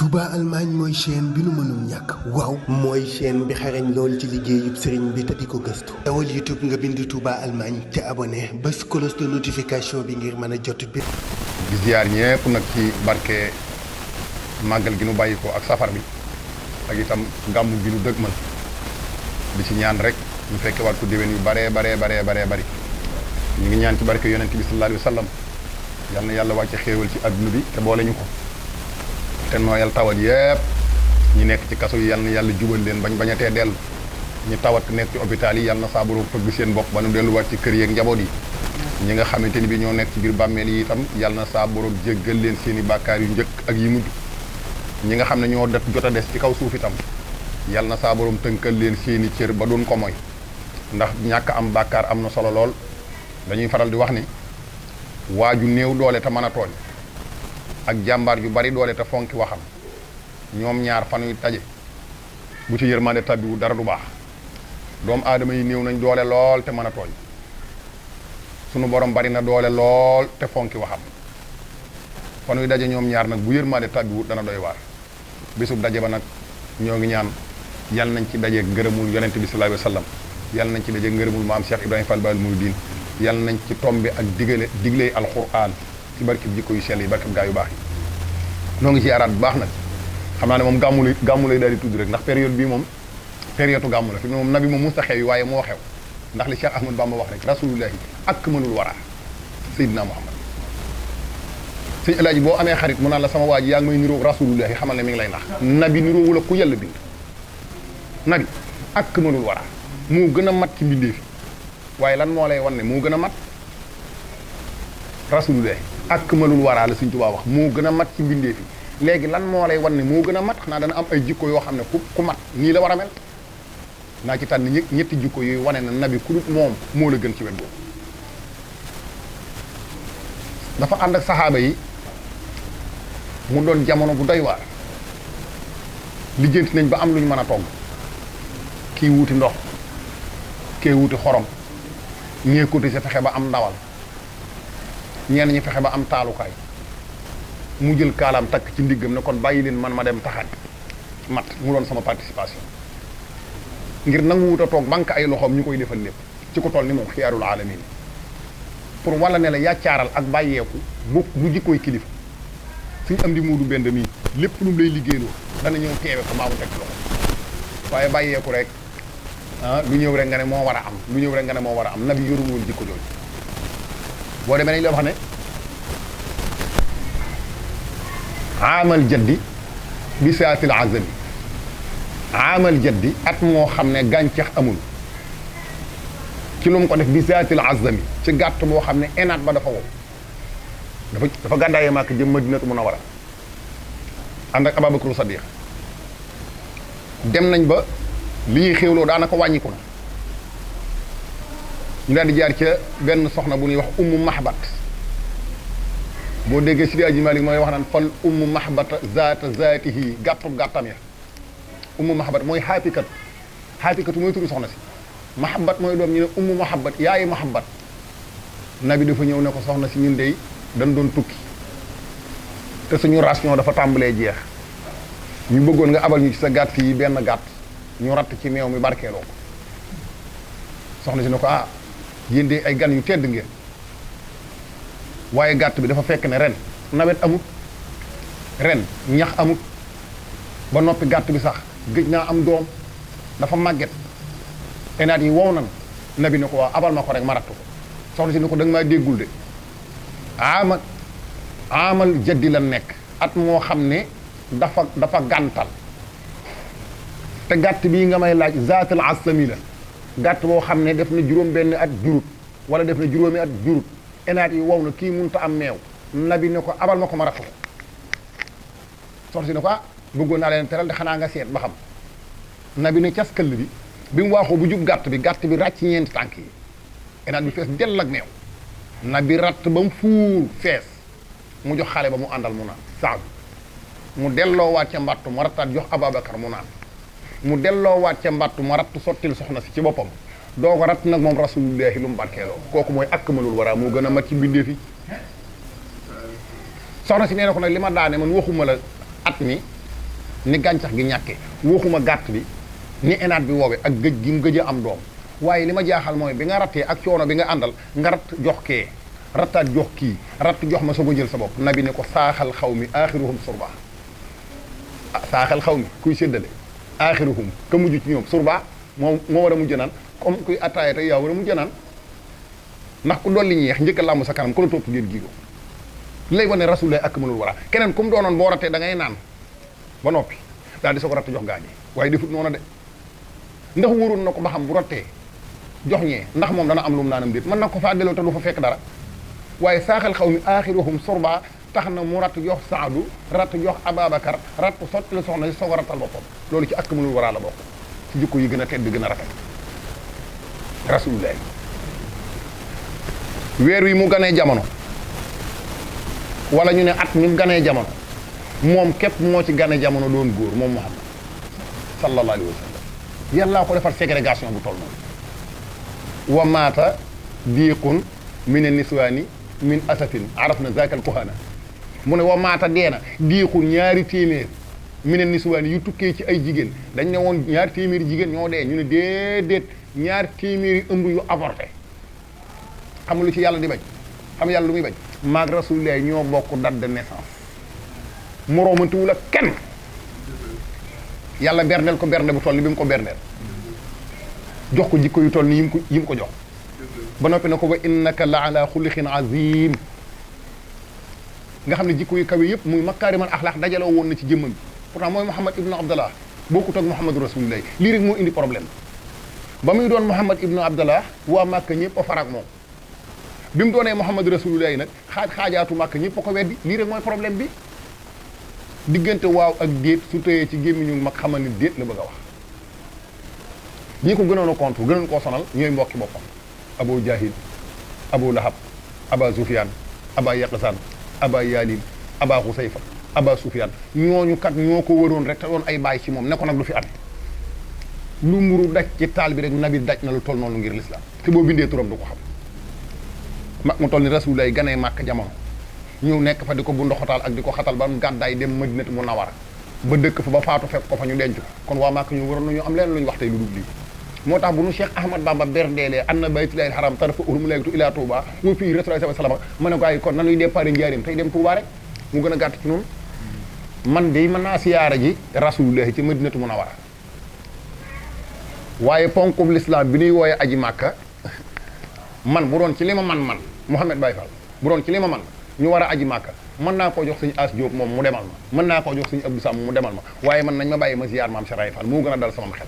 Touba Allemagne mooy chaîne bi nu mënul ñàkk waaw mooy chaîne bi xarañ lool ci liggéeyub sëriñ bi te di ko gëstu dawal YouTube nga bind Touba Allemagne te abonné bés cloche de notification bi ngir mën a jot bi di ziar ñépp nag ci barke màggal gi nu bàyyi ko ak safar bi ak itam gàmmu gi nu dëgmal di ci ñaan rek ñu fekke waat ko déwén yu bari ñu ngi ñaan ci barke yonent bi sallallahu alayhi wa sallam yal na yàlla wàcce xéewal ci adduna bi te boole ñu ko te nooyal tawat yépp ñi nekk ci kaso yi yal na yàlla jubal leen bañ a tee dellu ñu tawat nekk ci hôpital yi yal na saa borom fëgg seen bopp ba nu delluwaat ci kër yeeg njaboot yi ñi nga xamante ni bi ñoo nekk ci biir bàmmeel yi itam yal na saa borom jéggal leen seen i bàkkaar yu njëkk ak yi mujj ñi nga xam ne ñoo jot a des ci kaw suuf itam yal na saa borom tënkal leen seen i cër ba doon ko mooy ndax ñàkk am bàkkaar am na solo lool dañuy faral di wax ni waaju néew doole te mën a tooñ ak jàmbaar yu bari doole te fonki waxam ñoom ñaar fanuy taje bu ci yërmande tabbiwu dara du baax doomu aadama yi néew nañ doole lool te mën a tooñ sunu borom bari na doole lool te fonki waxam fanuy daje ñoom ñaar nag bu yërmande tabbiwu dana doy waar bisub daje ba nag ñoo ngi ñaan yal nañ ci daje ngërëmul yonent bi sallallahu alayhi wa sallam yal nañ ci daje ngërëmul maam Cheikh Ibrahima Fall Baal Mouridine yal nañ ci tombe ak digley alquran ci barkib jikko yu sell yi barkib gaa yu baax yi noo ngi ci araat bu baax nag xam naa ne moom gàmmu lay daal di tudd rek ndax période bii moom période gàmmu la fi moom nabi moom musta xew yi waaye moo xew ndax li Cheikh Ahmad Bamba wax rek rasulullahi akmalul wara Seydina Muhammad sëñ Alaaji boo amee xarit mu naan la sama waa ji yaa ngi may niroog rasulullahi xamal ne mi ngi lay nax nabi niroowul ak ku yàlla bind nabi akmalul wara moo gën a mat ci mbindee fi waaye lan moo lay wan ne moo gën a mat rasulullah akmalul waraa la Sëñ Tuubaa wax moo gën a mat ci mbindee fi léegi lan moo lay wan ne moo gën a mat xanaa dana am ay jikko yoo xam ne ku mat nii la war a mel naa ci tànn ñetti jikko yooyu wane na nabi ku dut moom moo la gën ci wet boobu dafa ànd ak saxaaba yi mu doon jamono bu doy waar lijjanti nañ ba am lu ñu mën a togg kii wuuti ndox kee wuuti xorom ñee côté sa fexe ba am ndawal ñenn ñi fexe ba am taalukaay mu jël kaalaam takk ci ndiggam ne kon bàyyi leen man ma dem taxat mat mu doon sama participation ngir nangu wut a toog banque ay loxoom ñu koy defal lépp ci ko toll ni moom xiyaarul alamin pour wala ne la yàccaaral ak bàyyeeku bu jikkooy kilifa suñu am di muudu benn mii lépp lu mu lay liggéeyloo dana ñëw teewe ko maamu teg loxo waaye bàyyeeku rek lu ñëw rek nga ne moo war a am lu ñëw rek nga ne moo war a am nabi yoru woon jikko jooju boo demee nañ la wax ne amal jaddi bi saatil azami amal jaddi at moo xam ne gàncax amul ci lu mu ko def bi saatil azami ci gàtt boo xam ne enaat ba dafa wow dafa gàddaayee Màkka jëm Madinatu Munawwara ànd ak Abubakar Sadiq dem nañ ba li ñuy xéwloo daanaka wàññiku na ñu daal di jaar ca benn soxna bu ñuy wax ummu mahbat boo déggee Sidi Aji Malik mooy wax naan fal ummu mahbata zaatihi gàttam ya ummu mahbat mooy xaafikatu mooy turu soxna si mahabat mooy doom ñu ne ummu mahabat yaayi mahabat nabi dafa ñëw ne ko soxna si ñun dey dañ doon tukki te suñu ration dafa tàmbalee jeex ñu bëggoon nga abal ñu ci sa gàtt yi benn gàtt ñu ratt ci meew mi barkeeloo ko soxna si ne ko yéen de ay gan yu tedd ngeen waaye gàtt bi dafa fekk ne ren nawet amut ren ñax amut ba noppi gàtt bi sax gëj naa am doom dafa màgget enaat yi wow nan nabi ne ko waaw abal ma ko rek ma ratt ko soxna si ne ko da nga maa déggul de amal jaddi la nekk at moo xam ne dafa gàntal te gàtt bii nga may laaj zaatal asami la gàtt boo xam ne def na juróom benn at jurut wala def na juróomi at jurut enaat yi wow na kii munta am meew nabi ne ko abal ma ko ma ratt ko soxna si ne ko bëggoon naa leen teral de xanaa nga seet ba xam nabi ne cas këll bi mu waaxoo bu jub gàtt bi ràcc ñeenti tànk yi enaat bi fees dell ak meew nabi ratt ba mu fuur fees mu jox xale ba mu àndal mu naan saag mu delloowaat ca mbattu mu rattaat jox Ababakar mu naan mu delloowaat ca mbattu ma ratt sottil soxna si ci boppam doo ko ratt nag moom rasulullahi lu mu barkeeloo kooku mooy akmalul wara moo gën a mat ci mbindee fi soxna si nee na ko nag li ma daane man waxuma la at mi ni gàncax gi ñàkkee waxuma gàtt bi ni enaat bi woowee ak gëj gi mu gëj a am doom waaye li ma jaaxal mooy bi nga rattee ak coono bi nga àndal nga ratt jox kee rattaat jox kii ratt jox ma soog a jël sa bopp nabi ne ko saaxal xaw mi aaxiruhum surba saaxal xaw mi kuy séddale aaxiruhum ka mujj ci ñoom surba moo war a mujj naan comme kuy attaaya tey yaa war a mujj naan ndax ku dolli ñeex njëkk a làmb sa kanam ku la topp ngeen giigoo lay wane rasulullah ak mënul wara keneen ku mu doonoon boo rattee da ngay naan ba noppi daal di soog a ratt jox gaañi waaye defut noonu de ndax wóoroon na ko ba xam bu rattee jox ñee ndax moom dana am lu mu naanam déet mën na ko faa delloo te du fa fekk dara waaye saaxal xaw mi aaxiruhum surba tax na mu ratt jox Saadu ratt jox Ababacar ratt sotti la soxna si soog a rattal boppam loolu ci ak mënul waraa la bokk ci jikko yi gën a tedd gën a rafet rasulullah weer wi mu ganee jamono wala ñu ne at mi mu ganee jamono moom képp moo ci ganee jamono doon góor moom Muhammad sallallahu alayhi wa sallam yàllaa ko defar ségrégation bu toll noonu wa maata diiqun min niswaani min asatin araf na zakal kohana mu ne wa maata deena diiqun ñaari téeméer min niswaani yu tukkee ci ay jigéen dañ ne woon ñaari téeméeri jigéen ñoo dee ñu ne déedéet ñaari téeméeri ëmb yu avorté xam nga lu ci yàlla di bañ xam yàlla lu muy bañ maag rasulullah ñoo bokk date de naissance moroomantuwul ak kenn yàlla berndeel ko bernde bu toll ni bi mu ko berndeel jox ko jikko yu toll ni yi mu ko jox ba noppi na ko wa innaka la ala xuluqin azim nga xam ne jikko yu kawe yëpp muy makaarimal axlaax dajaloo woon na ci jëmmam bi pourtant mooy Muhammad ibnu Abdallah bokkut ak Muhammadu rasulullah lii rek moo indi problème ba muy doon Muhammad ibnu Abdallah waa Màkka ñëpp a farak moom bi mu doonee Muhammadu rasulullah nag xaajaatu Màkka ñëpp a ko weddi lii rek mooy problème bi diggante waaw ak déet su tëyee ci gémmiñu mag xamal ni déet la bëgg a wax ñi ko gënoon a contre gënoon koo sonal ñooy mbokki boppam Abu Jahil Abu Lahab Aba Sufyan Aba Yaqzan Aba Yalil Aba Xusayfa Aba Sufyan ñooñu kat ñoo ko waroon rek te doon ay baay ci moom ne ko nag du fi at lu mburu daj ci taal bi rek nabi daj na lu toll noonu ngir lislaam te boo bindee turam du ko xam mag mu toll ni rasulullah ganee màkk jamono ñëw nekk fa di ko bu ndoxotaal ak di ko xatal ba mu gàddaay dem Madinatu Munawwara ba dëkk fa ba faatu fekk ko fa ñu denc ko kon waa màkk ñu waroon nañu am leen lu ñu wax tey lu dul lii moo tax bu nu Cheikh Ahmad Bamba berdeelee anna baytullahil haram tarafa urmulaytu ila Touba wa fii rasulullah sallallahu alayhi wa sallam ma ne ko ay kon nanuy départ njaarim tey dem Touba rek mu gën a gàtt ci noonu man de mën naa siyaara ji rasulullah ci Madinatu Munawwara waaye ponkub l'islam bi ñuy wooye aji màkka man bu doon ci li ma man Mouhamed Baye Fall bu doon ci li ma man ñu war a aji màkka mën naa koo jox suñu As Diop moom mu demal ma mën naa koo jox suñu Abdou Sam mu demal ma waaye man nañ ma bàyyi ma ziyaar maam Cheikh Fall moo gën a dal sama xel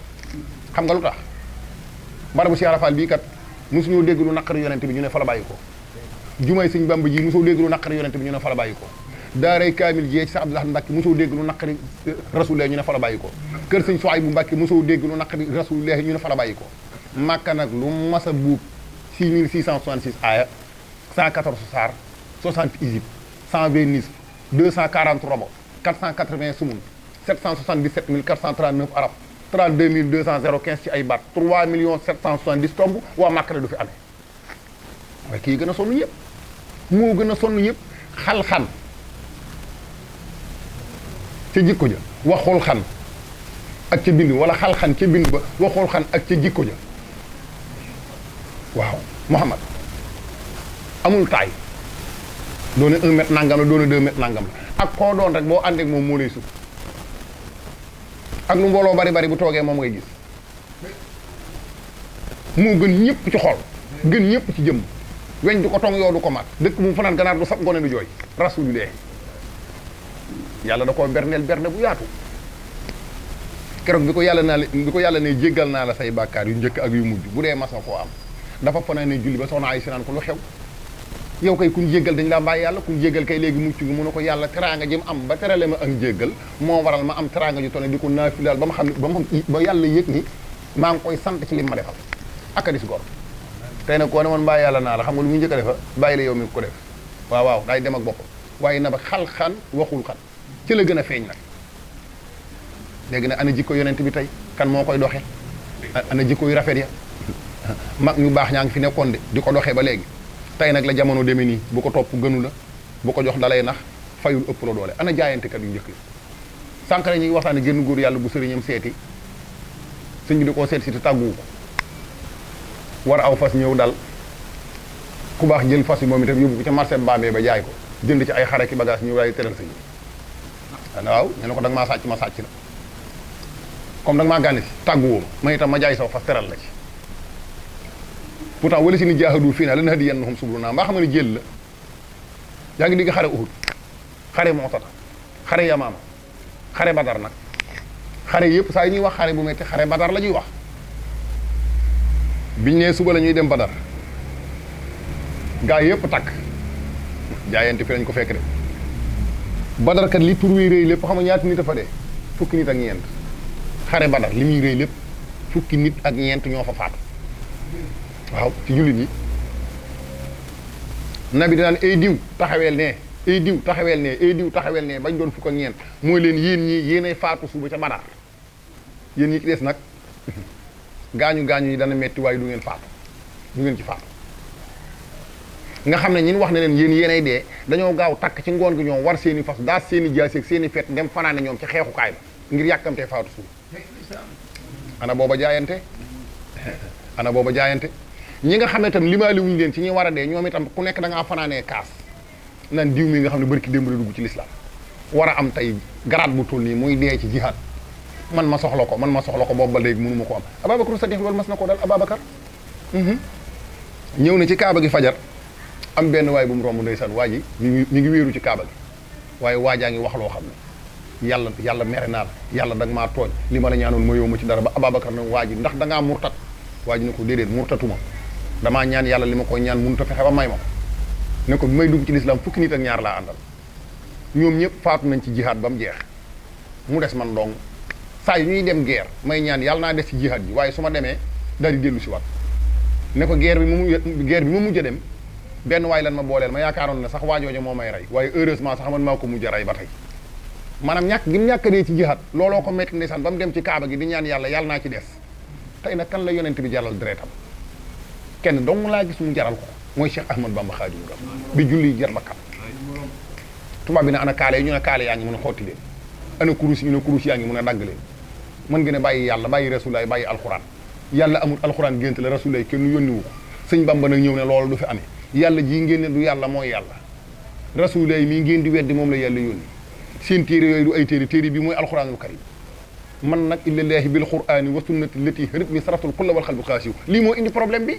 xam nga lu tax barabu Cheikh Fall bii kat mosuñoo dégg lu naqari yonente bi ñu ne fa la bàyyi ko jumay sëñ Bamba ji mosoo dégg lu naqari yonente bi ñu ne fa la bàyyi ko daaray kaamil jee ci sa Abdoulaye Mbacke mosoo dégg lu naqari rasulullah ñu ne fa la bàyyi ko kër sëñ Souaïbou Mbacke mosoo dégg lu naqari rasulullah ñu ne fa la bàyyi ko màkka nag lu mas a buub 6666 aaya 114 saar 60 isib 120 nisf 240 robo 480 sumun 777 439 arab 32 200 015 ci ay baat 3 770 tomb waa màkka ne du fi amee waaye kii gën a sonn ñëpp moo gën a sonn ñëpp xal-xan ca jikko ja waxul xan ak ca bind wala xal-xan ca bind ba waxul xan ak ca jikko ja waaw Muhammad amul taay doone 1 mètre nangam la doone 2 mètres nangam la ak koo doon rek boo àndeek moom moo lay sut ak lu mbooloo bari bari bu toogee moom ngay gis moo gën ñëpp ci xol gën ñëpp ci jëmm weñ du ko tong yow du ko mat dëkk bu mu fanaan ganaar du sab gone du jooy rasulullah yàlla da koo berneel berne bu yaatu keroog bi ko yàlla ne jéggal naa la say bàkkaar yu njëkk ak yu mujj bu dee mas na koo am dafa fanaan ne julli ba soxna ay sinaan ko lu xew yow kay kuñ jéggal dañ laa bàyyi yàlla kuñ jéggal kay léegi mucc gi mu ne ko yàlla teraanga ji mu am ba terale ma ak jéggal moo waral ma am teraanga ju toll di ko naafilaal ba ma xam ne ba yàlla yëg ni maa ngi koy sant ci li ma defal ak a dis gor tey nag koo ne man bàyyi yàlla naa la xam nga lu muy njëkk a defa bàyyi la yow mi ko def waaw daay dem ak boppam waaye na ba xal-xan waxul xan ci la gën a feeñ nag léegi nag ana jikko yonent bi tey kan moo koy doxee ana jikko yu rafet ya mag ñu baax ñaa ngi fi nekkoon de di ko doxee ba léegi tey nag la jamono demee nii bu ko topp gënu la bu ko jox dalay nax fayul ëpp la doole ana jaayantekat yu njëkk yi sànq rek ñu ngi waxtaane génn góor yàlla bu sëriñam seeti sëñ bi da koo seet si te tàgguwu ko war aw fas ñëw dal ku baax jël fas yi moom itam yóbbu ko ca marché Mbambey ba jaay ko jënd ci ay xare ki bagage ñëw daay teral sëñ bi waaw ñu ne ko da nga maa sàcc ma sàcc la comme da nga maa gànni si tàgguwoo ma itam ma jaay saw fas teral la ci pourtant wala si ni jaahadu fii naa lan hadiyannahum subulana mbaa xam ne jël la yaa ngi digg xare Uhud xare Mu'tata xare Yamaama xare Badar nag xare yëpp saa yi ñuy wax xare bu metti xare Badar la ñuy wax biñ nee suba la ñuy dem Badar gaa yëpp takk jaayante fi lañ ko fekk de Badar kat li tur wi rëy lépp xam nga ñaata nit a fa dee fukki nit ak ñeent xare Badar li muy rëy lépp fukki nit ak ñeent ñoo fa faatu waaw ci jullit yi nabi dinaan ay diw taxaweel ne ay diw taxaweel ne ay diw taxaweel ne bañ doon fukk ak ñeent mooy leen yéen ñii yéenay faatu suba ca Badar yéen ñi ci des nag gaañu yi dana metti waaye du ngeen faatu du ngeen ci faatu nga xam ne ñin wax ne leen yéen yéenay dee dañoo gaaw takk ci ngoon gi ñoom war seen i fas daas seen i jaasi ak seen i fet dem fanaane ñoom ci xeexukaay ba ngir yàkkamtee faatu suba ana booba jaayante ñi nga xam ne itam limaali wuñu leen ci ñi war a dee ñoom itam ku nekk da ngaa fanaanee kaas naan diw mi nga xam ne barki démb la dugg ci lislaam war a am tey garaat bu toll nii muy dee ci jihaad man ma soxla ko boobu ba léegi mënu ma ko am Ababacar Sadiq loolu mas na ko dal Ababacar ñëw na ci kaaba gi fajar am benn waay bu mu romb ndeysaan waa ji ñu ngi wéeru ci kaaba gi waaye waajaa ngi wax loo xam ne yàlla mere naa la yàlla da nga maa tooñ li ma la ñaanoon ma yow ma ci dara ba Ababacar nag waa ji ndax da ngaa murtat waa ji ne ko déedéet murtatuma damaa ñaan yàlla li ma koy ñaan mënut a fexe ba may ma ko ne ko bi may dugg ci lislaam fukki nit ak ñaar laa àndal ñoom ñëpp faatu nañ ci jihaad ba mu jeex mu des man dong saa yu ñuy dem guerre may ñaan yàlla naa des ci jihaad ji waaye su ma demee daal di dellu si waat ne ko guerre bi ma mujj a dem benn waay lan ma booleel ma yaakaaroon ne sax waajooja moo may rey waaye heureusement sax man maa ko mujj a rey ba tey maanaam ñàkk gi mu ñàkk dee ci jihaad looloo ko métti ndeysaan ba mu dem ci kaaba gi di ñaan yàlla naa ci des tey nag kan la yonent bi jaral deretam kenn dong laa gis mu jaral ko mooy Cheikh Ahmad Bamba Xaadimu Rasuul bi julli jar bakkan tubaab bi ne ana kaale yi ñu ne kaale yaa ngi mun a xotti leen ana kurus yi ñu ne kurus yaa ngi mun a dagg leen mën nga ne bàyyi yàlla bàyyi rasulaay bàyyi alxuraan yàlla amul alxuraan gént la rasulaay kenn yónniwu ko sëñ Bamba nag ñëw ne loolu du fi amee yàlla jii ngeen ne du yàlla mooy yàlla rasulaay mii ngeen di weddi moom la yàlla yónni seen téere yooyu du ay téere bi mooy alxuraanul karim man nag illallaahi bil qur'aani wa sunnati lati rët mi saratul kulla wal xalbu xaasiw lii moo indi problème bi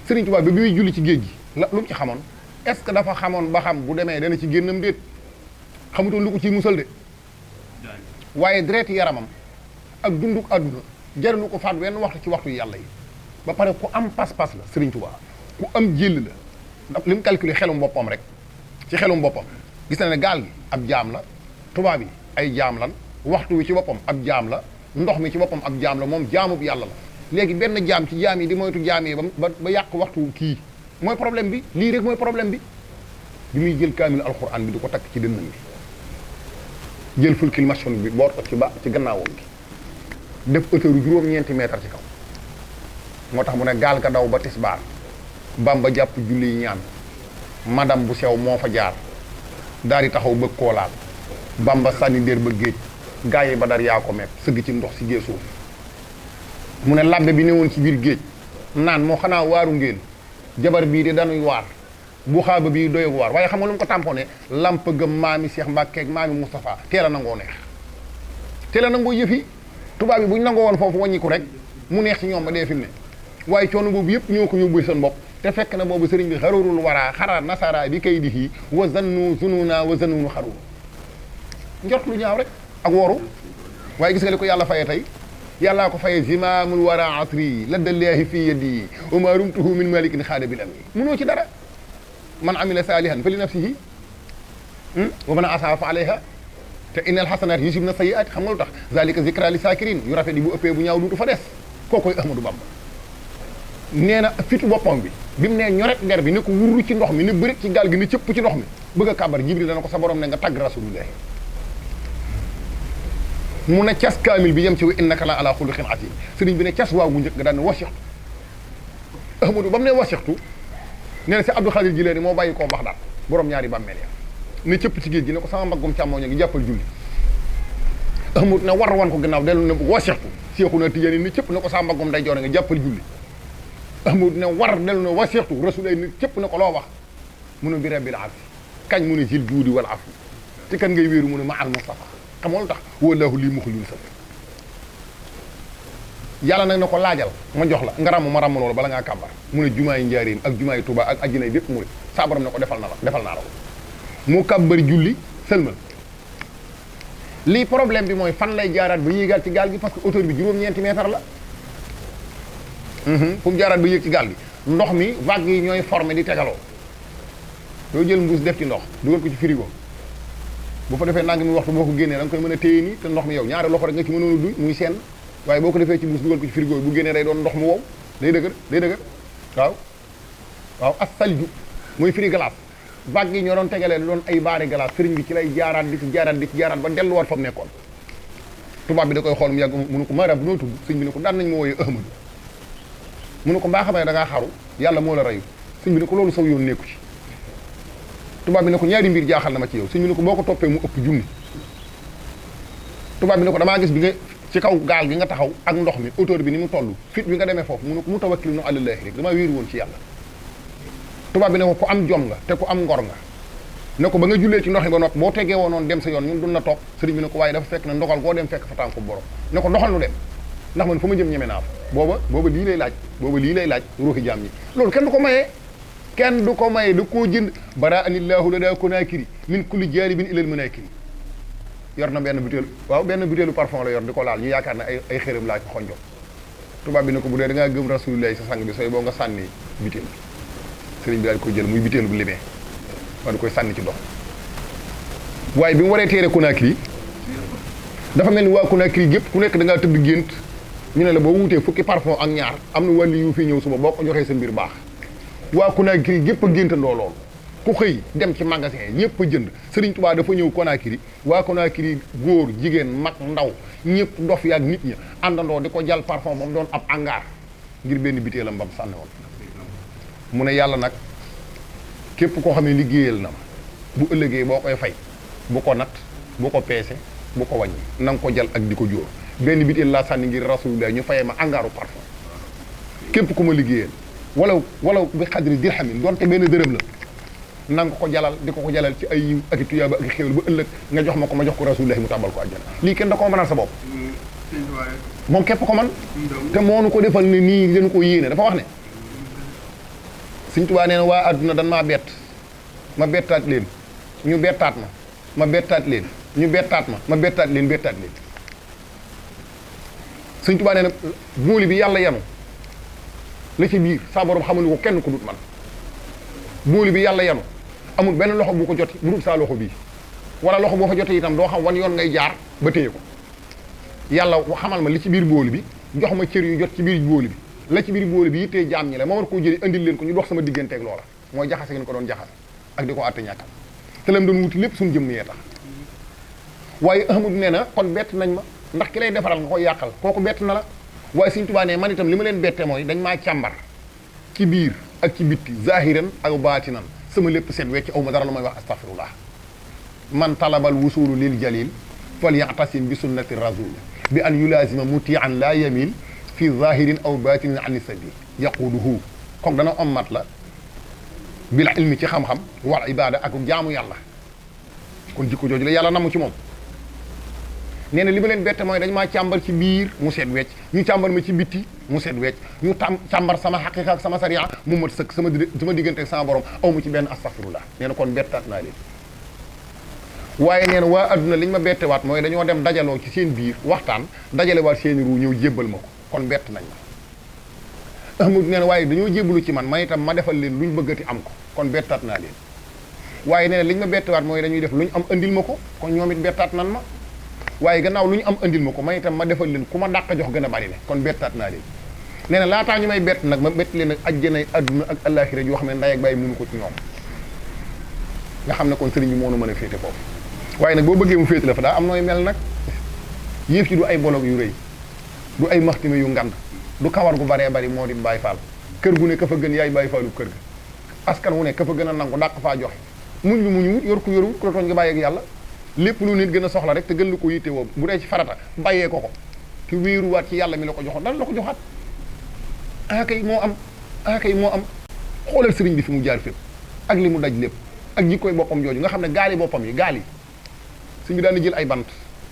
Sëriñ Tuubaa bi muy julli ci géej gi la lu mu ci xamoon est-ce que dafa xamoon ba xam bu demee dana ci génnam déet xamutoon lu ko ciy musal de waaye deret yaramam ak dunduk àdduna jaralu ko faat wenn waxtu ci waxtu yàlla yi ba pare ku am pas-pas la Sëriñ Tuubaa ku am jëll la ndax li mu calculé xelum boppam rek ci xelum boppam gis na ne gaal gi ab jaam la tubaab yi ay jaam lan waxtu wi ci boppam ab jaam la ndox mi ci boppam ab jaam la moom jaamub yàlla la léegi benn jaam ci jaam yi di moytu jaam yi ba yàq waxtu kii mooy problème bi lii rek mooy problème bi muy jël kaamil alxuraan bi di ko takk ci dënnam bi jël fulkil machon bi boot ko ci gannaawam gi def hauteur juróom-ñeenti mètre ci kaw moo tax mu ne gaal ga daw ba tisbaar Bamba jàpp julli ñaan madame bu sew moo fa jaar daal di taxaw bëgg koo laal Bamba sànni ndéer ba géej gaa yi ba dar yaa ko mepp sëgg ci ndox si géej suuf mu ne labbe bi newoon ci biir géej naan moo xanaa waaru ngeen jabar bii de dañuy waar bu xaaba bii doy waar waaye xam nga lu mu ko tamponné lamp gëm maami Cheikh Mbacke ak maami Moustapha teel a nangoo neex teel a nangoo yëf yi tubaab bi bu ñu nangoo woon foofu wàññiku rek mu neex ci ñoom ba dee fi mu ne waaye coono boobu yëpp ñoo ko yóbbu seen bopp te fekk na boobu sëriñ bi xarurul waraa xaraa nasara bi kay di fii wa zannu zununa wa zannunu xarur njort lu ñaaw rek ak woru waaye gis nga li ko yàlla fayee tey yàllaa ko fayee zimaamul wara asri laddallaahi fii yadi wa ma rumtuhu min malikin xaada bil amri munoo ci dara man amila saalihan fa li nafsihi wa man asaa fa alayha te innal xasanaat yusibna sayiaat xam nga lu tax zalika zikra li saakirin yu rafet yi bu ëppee bu ñaaw duutu fa des kookoy Ahmadou Bamba nee na fitu boppam bi mu nee ñoret der bi ne ko wurru ci ndox mi ne bëri ci gaal gi ne cëpp ci ndox mi bëgg a kàbbar Jibril dana ko sa borom ne nga tagg rasulullahi mu ne cas kaamil bi yem ci wa innaka la ala xuluqin aziim sëriñ bi ne cas waaw gu njëkk nga daan ne wasixtu Ahmadou ba mu ne wasixtu nee na si Abdou Khadir Jilaani moo bàyyi koo Baxdaad borom ñaari bàmmeel ya ne cëpp ci géej gi ne ko sama mbaggum càmmooñ a ngi jàppal julli Ahmadu ne war wan ko ginnaaw dellu ne wasextu seexu na Tijaan ni cëpp ne ko sa mbaggum day joore nga jàppal julli Ahmadu ne war dellu ne wasextu rasulay ni cëpp ne ko loo wax mu ne bi rabbil afi kañ mu ne sil juudi wala afu te kan ngay wéeru mu ne ma al Mustafa xam nga lu tax wallahu lii muxlil sa yàlla nag na ko laajal ma jox la nga ràmm ma ràmm loolu bala ngaa kàmbar mu ne jumaa yi njaaréem ak jumaa yi Tuubaa ak ajjinay bépp mu ne saa borom ne ko defal naa la ko mu kàmbari julli sëlmal lii problème bi mooy fan lay jaaraat ba yéegaat ci gaal gi parce que hauteur bi juróom-ñeenti mètre la fu mu jaaraat ba yéeg ci gaal gi ndox mi vague yi ñooy formé di tegaloo doo jël mbuus def ci ndox dugal ko ci frigo bu fa defee nang mi waxtu boo ko génnee da nga koy mën a téye nii te ndox mi yow ñaari loxo rek nga ci mënoon a duy muy seen waaye boo ko defee ci mbuus dugal ko ci frigo bu génnee day doon ndox mu wow day dëgër waaw as salju mooy firi glace vague yi ñoo doon tegalee doon ay baari glace sëriñ bi ci lay jaaraat di ci jaaraat ba delluwaat fa mu nekkoon tubaab bi da koy xool mu yàgg mu ne ko marab noo tudd sëñ bi ne ko daan nañ ma wooyee Ahmadu mu ne ko mbaa xamee da ngaa xaru yàlla moo la reyu sëñ bi ne ko loolu saw yoon nekku ci tubaab bi ne ko ñaari mbir jaaxal na ma ci yow sëñ bi ne ko boo ko toppee mu ëpp junni tubaab bi ne ko damaa gis bi nga ci kaw gaal gi nga taxaw ak ndox mi hauteur bi ni mu toll fit bi nga demee foofu mu ne ko mu tawakkil no àlallaahi rek damaa wéeru woon ci yàlla tubaab bi ne ko ku am jom nga te ku am ngor nga ne ko ba nga jullee ci ndox mi ba noppi boo tegee woon noonu dem sa yoon ñun dun na topp sëriñ bi ne ko waaye dafa fekk na ndogal koo dem fekk fa tànku borom ne ko doxal nu dem ndax man fa ma jëm ñeme naa fa booba lii lay laaj ruuxi jaam ñi loolu kenn du ko mayee da koo jënd bara anillahu la daa konaakiri min kulli jaanibin ilal manaakiri yor na benn butéelu parfum la yor di ko laal ñu yaakaar ne ay xërëm laa ci xonjo tubaab bi ne ko bu dee da ngaa gëm rasulillahi sa sang bi sooy boo nga sànni butéel sëriñ bi daal di koy jël muy butéel bu limee waa di koy sànni ci ndox waaye bi mu waree teere Konaakiri dafa mel ni waa Konaakiri gépp ku nekk da ngaa tëdd gént ñu ne la boo wutee fukki parfum ak ñaar am na wàlli yu fi ñëw suba boo ko joxee sa mbir baax waa Konaakiri gépp a géntandoo loolu ku xëy dem ci magasin ñëpp a jënd Sëriñ Tuubaa dafa ñëw Konaakiri waa Konaakiri góor jigéen mag ndaw ñëpp dof yaak nit ñi àndandoo di ko jàll parfum ba mu doon ab angaar ngir benn bitéelam ba mu sànni woon mu ne yàlla nag képp koo xam ne liggéeyal na ma bu ëllëgee boo koy fay bu ko nat bu ko peese bu ko wàññi na nga ko jal ak di ko jóor benn bitéel laa sànni ngir rasulullah ñu fayee ma angaaru parfum képp ku ma liggéeyal wala bi xadri dirhamin doonte benn dërëm la na nga ko jalal di ko jalal ci ay yiw ak i tuyaaba ak i xéwal ba ëllëg nga jox ma ko ma jox ko rasulullah mu tàbbal ko àjjana lii kenn da koo mënal sa bopp moom képp ko man te moonu ko defal ne nii leen ko yéene dafa wax ne Sëñ Tuubaa nee na waa àdduna dan maa bett ma bettaat leen ñu bettaat ma bettaat leen ñu bettaat ma bettaat leen Sëñ Tuubaa nee na booli bi yàlla yanu la ci biir saa borom xamuñu ko kenn ku dut man booli bi yàlla yanu amul benn loxo bu ko joti bu dul saa loxo bii wala loxo boo fa jotee itam doo xam wan yoon ngay jaar ba téye ko yàlla xamal ma li ci biir booli bi jox ma cër yu jot ci biir booli bi la ci biir booli bi yittee jaam ñi la ma war koo jëlee andil leen ko ñu dox sama digganteeg loola mooy jaxase ngeen ko doon jaxase ak di ko àtte ñàkkal te lam doon wuti lépp suñu jëmm yee tax waaye Ahmadu nee na kon bett nañ ma ndax ki lay defaral nga koy yàqal kooku bett na la waaye Sëñ Tuubaa ne man itam li ma leen bette mooy dañ maa càmbar ci biir ak ci bitti zahiran ak baatinan sama lépp seet wecc aw ma dara lu may wax astaghfirullah man talabal wusulu lil jalil fal ya'tasim bi sunnati rasul bi an yulazima muti'an la yamil fi zahirin aw batinin an sabil yaquduhu comme dana ommat la bil ilmi ci xam-xam wal ibada ak jaamu yàlla kon jikko jooju la yàlla namu ci moom nee na li ma leen bette mooy dañ maa càmbar ci biir mu seet wecc ñu càmbar ma ci bitti mu seet wecc ñu càmbar sama xaqiqa ak sama sariya mu mat sëkk sama diggante ak sama borom aw mu ci benn astaghfirullah nee na kon bettaat naa leen waaye nee na waa adduna li ñu ma bettewaat mooy dañoo dem dajaloo ci seen biir waxtaan dajalewaat seeni ruu ñëw jébbal ma ko kon bett nañ ma Ahmadu nee na waaye dañoo jébbalu ci man itam ma defal leen luñ bëggati am ko kon bettaat naa leen waaye nee na li ñu ma bettewaat mooy dañuy def lu ñu am andil ma ko kon ñoom it bettaat nan ma waaye gannaaw lu ñu am andil ma ko itam ma defal leen ku ma dàq jox gën a bari ne kon bettaat naa leen nee na laataa ñu may bett nag ma bett leen ak ajjanay adduna ak àllaaxira yoo xam ne ndey ak bàyyi mënu ko ci ñoom nga xam ne kon sëriñ bi moo nu mën a féete foofu waaye nag boo bëggee mu féete la fa daa am nooy mel nag yëf ci du ay bolog yu rëy du ay maxtime yu ngand du kawar gu baree bari moo di Baay Faal kër gu ne ka fa gën yaay Baay Faalu kër ga askan wu ne ka fa gën a nangu dàq faa joxe muñ lu muñ wut yor ku yorul ku la tooñ nga bàyyi ak yàlla lépp lu nit gën a soxla rek te gën lu ko yitte woo bu dee ci farata bàyyee ko te wéeruwaat ci yàlla mi la ko joxoon dana la ko joxaat akay moo am xoolal sëriñ bi fi mu jaar fépp ak li mu daj lépp ak jikkoy boppam jooju nga xam ne gaali boppam yi gaal yi suñu daan jël ay bant